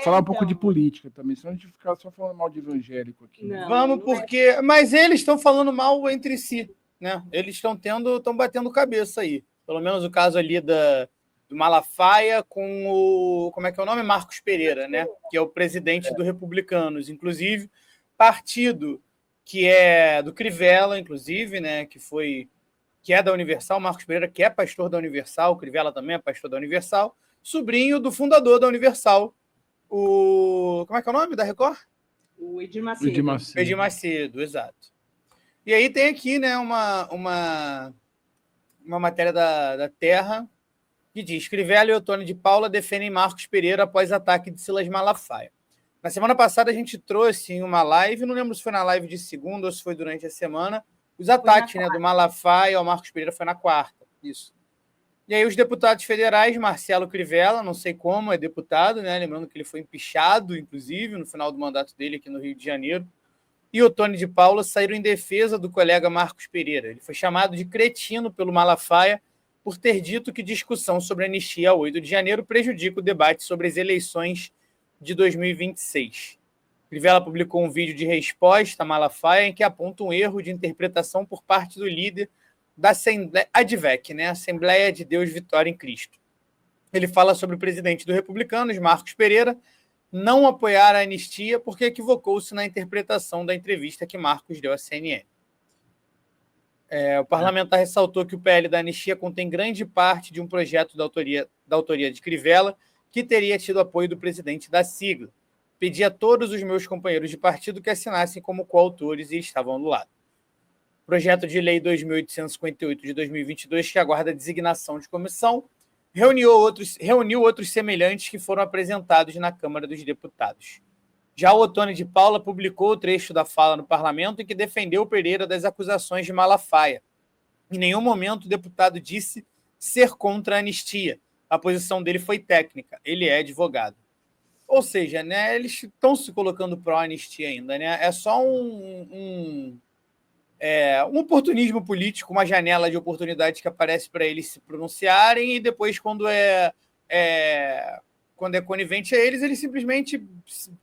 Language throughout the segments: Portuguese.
Falar um pouco de política também, senão a gente ficar só falando mal de evangélico aqui. Não, vamos, porque. Mas eles estão falando mal entre si, né? Eles estão batendo cabeça aí. Pelo menos o caso ali do Malafaia com o. Como é que é o nome? Marcos Pereira, né? Que é o presidente do Republicanos, inclusive, partido que é do Crivella, inclusive, né? Que é da Universal, Marcos Pereira, que é pastor da Universal, o Crivella também é pastor da Universal, sobrinho do fundador da Universal. Como é que é o nome da Record? O Edir Macedo. Edir Macedo, exato. E aí tem aqui, né, uma matéria da Terra que diz: Crivella e Ottoni de Paula defendem Marcos Pereira após ataque de Silas Malafaia. Na semana passada a gente trouxe em uma live, não lembro se foi na live de segunda ou se foi durante a semana, os ataques, né, do Malafaia ao Marcos Pereira. Foi na quarta, isso. E aí os deputados federais, Marcelo Crivella, não sei como, é deputado, né? Lembrando que ele foi empichado, inclusive, no final do mandato dele aqui no Rio de Janeiro, e Ottoni de Paula saíram em defesa do colega Marcos Pereira. Ele foi chamado de cretino pelo Malafaia por ter dito que discussão sobre a anistia ao 8 de janeiro prejudica o debate sobre as eleições de 2026. Crivella publicou um vídeo de resposta a Malafaia em que aponta um erro de interpretação por parte do líder da ADVEC, né? Assembleia de Deus Vitória em Cristo. Ele fala sobre o presidente do Republicanos, Marcos Pereira, não apoiar a anistia porque equivocou-se na interpretação da entrevista que Marcos deu à CNN. O parlamentar ressaltou que o PL da anistia contém grande parte de um projeto da autoria de Crivella, que teria tido apoio do presidente da sigla. Pedi a todos os meus companheiros de partido que assinassem como coautores e estavam do lado. Projeto de Lei 2.858 de 2022, que aguarda designação de comissão, reuniu outros semelhantes que foram apresentados na Câmara dos Deputados. Já o Ottoni de Paula publicou o trecho da fala no parlamento em que defendeu Pereira das acusações de Malafaia. Em nenhum momento o deputado disse ser contra a anistia. A posição dele foi técnica. Ele é advogado. Ou seja, né, eles estão se colocando pró-anistia ainda. Né? É só um oportunismo político, uma janela de oportunidade que aparece para eles se pronunciarem, e depois, quando é conivente a eles, eles simplesmente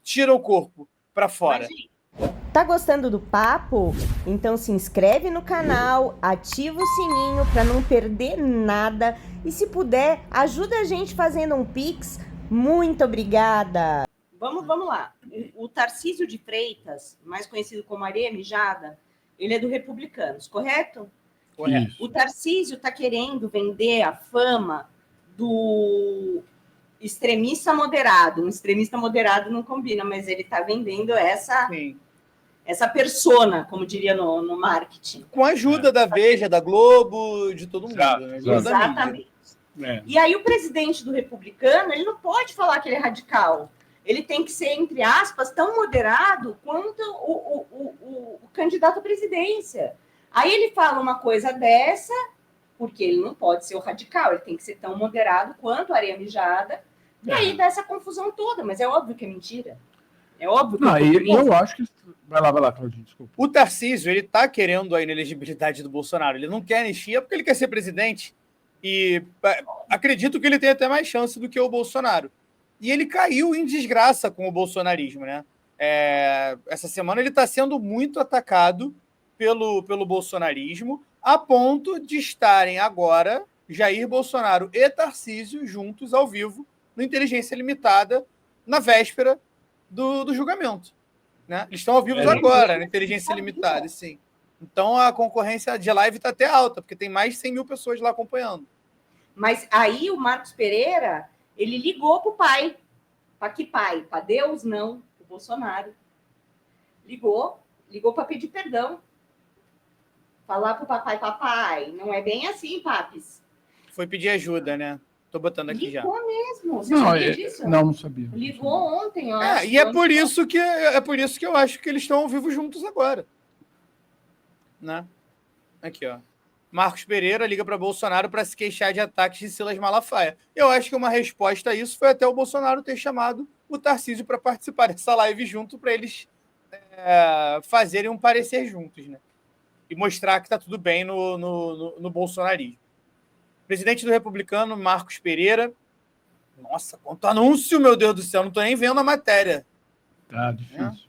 tiram o corpo para fora. Tá gostando do papo? Então se inscreve no canal, ativa o sininho para não perder nada e, se puder, ajuda a gente fazendo um Pix. Muito obrigada! Vamos lá. O Tarcísio de Freitas, mais conhecido como Areia Mijada, ele é do Republicanos, correto? Correto. O Tarcísio está querendo vender a fama do extremista moderado. Um extremista moderado não combina, mas ele está vendendo essa persona, como diria no marketing. Com a ajuda da Veja, da Globo, de todo mundo. Né? Exatamente. E aí o presidente do Republicano, ele não pode falar que ele é radical. Ele tem que ser, entre aspas, tão moderado quanto o candidato à presidência. Aí ele fala uma coisa dessa, porque ele não pode ser o radical, ele tem que ser tão moderado quanto a Areia Mijada, e aí dá essa confusão toda, mas é óbvio que é mentira. É óbvio que não, eu acho que... Vai lá, Claudinho, desculpa. O Tarcísio, ele tá querendo a inelegibilidade do Bolsonaro. Ele não quer anistia porque ele quer ser presidente. E acredito que ele tem até mais chance do que o Bolsonaro. E ele caiu em desgraça com o bolsonarismo, né? Essa semana ele está sendo muito atacado pelo bolsonarismo, a ponto de estarem agora Jair Bolsonaro e Tarcísio juntos ao vivo no Inteligência Limitada na véspera do julgamento. Né? Eles estão ao vivo agora, na Inteligência Limitada, sim. Então a concorrência de live está até alta, porque tem mais de 100 mil pessoas lá acompanhando. Mas aí o Marcos Pereira, ele ligou para o pai. Para que pai? Para Deus? Não. Para o Bolsonaro. Ligou para pedir perdão. Falar para o papai, não é bem assim, papis. Foi pedir ajuda, né? Tô botando aqui já. Ligou mesmo. Você não, sabia disso? Não sabia. Ligou ontem, ó. E é por isso que eu acho que eles estão ao vivo juntos agora. Né? Aqui, ó. Marcos Pereira liga para Bolsonaro para se queixar de ataques de Silas Malafaia. Eu acho que uma resposta a isso foi até o Bolsonaro ter chamado o Tarcísio para participar dessa live junto, para eles fazerem um parecer juntos, né? E mostrar que está tudo bem no bolsonarismo. Presidente do Republicano, Marcos Pereira, Nossa, quanto anúncio, meu Deus do céu, não estou nem vendo a matéria. Tá difícil.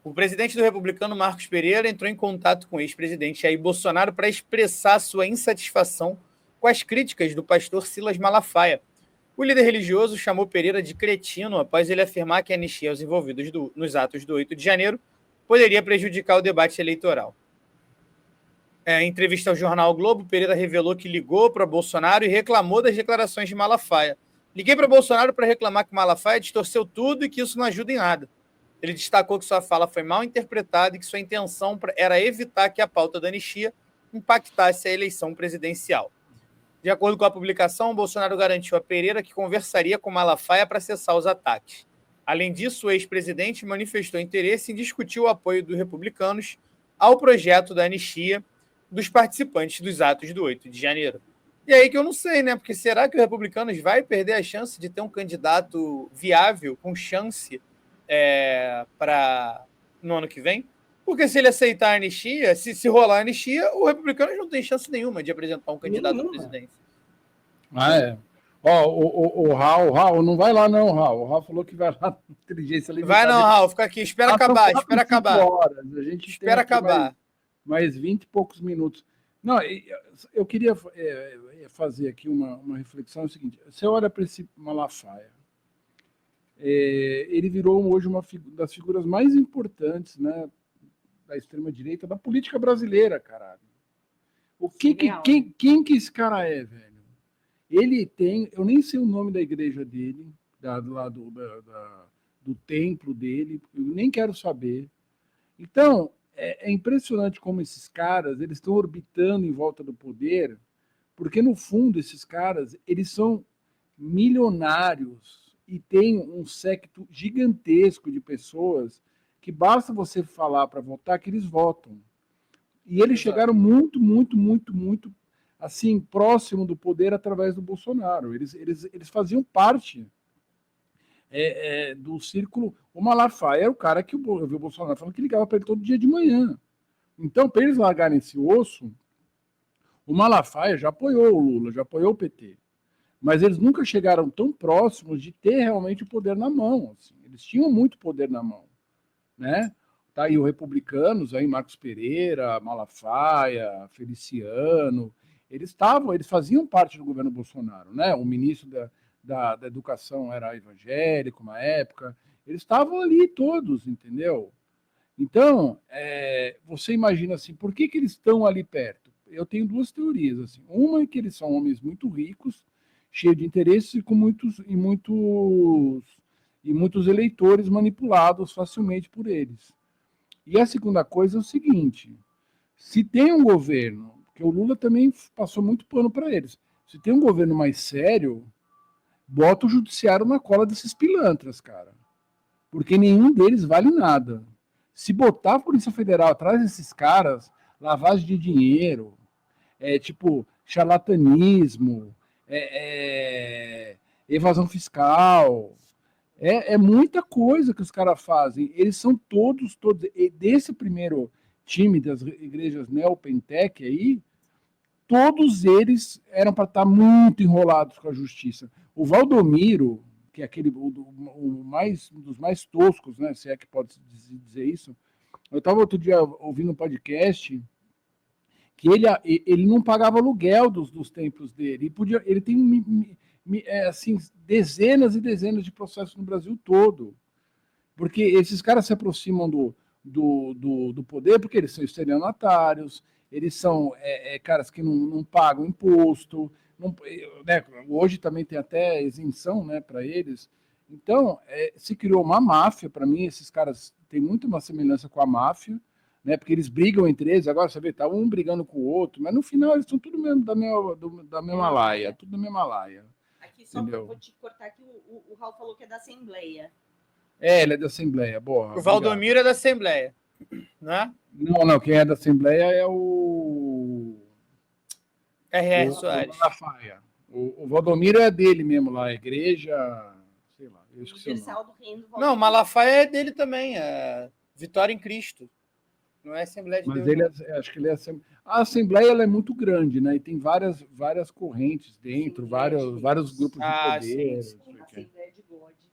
O presidente do Republicano, Marcos Pereira, entrou em contato com o ex-presidente Jair Bolsonaro para expressar sua insatisfação com as críticas do pastor Silas Malafaia. O líder religioso chamou Pereira de cretino após ele afirmar que a anistia aos envolvidos nos atos do 8 de janeiro poderia prejudicar o debate eleitoral. Em entrevista ao jornal o Globo, Pereira revelou que ligou para Bolsonaro e reclamou das declarações de Malafaia. Liguei para Bolsonaro para reclamar que Malafaia distorceu tudo e que isso não ajuda em nada. Ele destacou que sua fala foi mal interpretada e que sua intenção era evitar que a pauta da anistia impactasse a eleição presidencial. De acordo com a publicação, Bolsonaro garantiu a Pereira que conversaria com Malafaia para cessar os ataques. Além disso, o ex-presidente manifestou interesse em discutir o apoio dos republicanos ao projeto da anistia dos participantes dos atos do 8 de janeiro. E aí que eu não sei, né? Porque será que os republicanos vai perder a chance de ter um candidato viável, com chance para no ano que vem? Porque se ele aceitar a anistia, se rolar a anistia, o republicano não tem chance nenhuma de apresentar um candidato à presidência. O Raul, não vai lá não, Raul. O Raul falou que vai lá na inteligência limitada. Vai não, Raul, fica aqui, espera acabar. Horas. A gente espera acabar. Mais 20 e poucos minutos. Não, eu queria fazer aqui uma reflexão, é o seguinte, você olha para esse Malafaia, ele virou hoje uma das figuras mais importantes, né, da extrema-direita, da política brasileira, caralho. Quem que esse cara é, velho? Ele tem, eu nem sei o nome da igreja dele, do templo dele, eu nem quero saber. Então, é impressionante como esses caras, eles estão orbitando em volta do poder, porque no fundo esses caras, eles são milionários e têm um séquito gigantesco de pessoas que basta você falar para votar que eles votam. E eles chegaram muito assim, próximo do poder através do Bolsonaro. Eles faziam parte do círculo. O Malafaia era o cara que eu vi o Bolsonaro falando que ligava para ele todo dia de manhã. Então, para eles largarem esse osso, o Malafaia já apoiou o Lula, já apoiou o PT. Mas eles nunca chegaram tão próximos de ter realmente o poder na mão. Assim. Eles tinham muito poder na mão. Né? Tá aí os republicanos, aí Marcos Pereira, Malafaia, Feliciano, eles faziam parte do governo Bolsonaro, né? O ministro da Educação era evangélico uma época, eles estavam ali todos, entendeu? Então, você imagina assim, por que eles estão ali perto? Eu tenho duas teorias, assim. Uma é que eles são homens muito ricos, cheios de interesses e com muitos eleitores manipulados facilmente por eles. E a segunda coisa é o seguinte, se tem um governo, porque o Lula também passou muito pano para eles, se tem um governo mais sério, bota o judiciário na cola desses pilantras, cara. Porque nenhum deles vale nada. Se botar a Polícia Federal atrás desses caras, lavagem de dinheiro, charlatanismo, evasão fiscal, é muita coisa que os caras fazem. Eles são todos, desse primeiro time das igrejas neopentec aí, todos eles eram para estar muito enrolados com a justiça. O Valdomiro, que é um dos mais toscos, né, se é que pode dizer isso, eu estava outro dia ouvindo um podcast que ele não pagava aluguel dos templos dele. Ele tem assim, dezenas e dezenas de processos no Brasil todo. Porque esses caras se aproximam do poder porque eles são estelionatários, eles são caras que não pagam imposto, né, hoje também tem até isenção, né, para eles. Então, se criou uma máfia. Para mim, esses caras têm muito uma semelhança com a máfia, né, porque eles brigam entre eles. Agora, você vê, tá um brigando com o outro, mas no final eles são tudo mesmo da mesma laia, tudo da mesma laia. Aqui, só vou te cortar aqui, o Raul falou que é da Assembleia. Ele é da Assembleia, boa. O Valdomiro é da Assembleia, né? Não, quem é da Assembleia é o R.R. Soares. O Valdomiro é dele mesmo lá, a igreja, sei lá, eu esqueci o nome. Não, Malafaia é dele também, Vitória em Cristo. Não é Assembleia de Mas Deus. acho que ele é a Assembleia ela é muito grande, né? E tem várias correntes dentro, vários grupos de poder. Assembleia de God.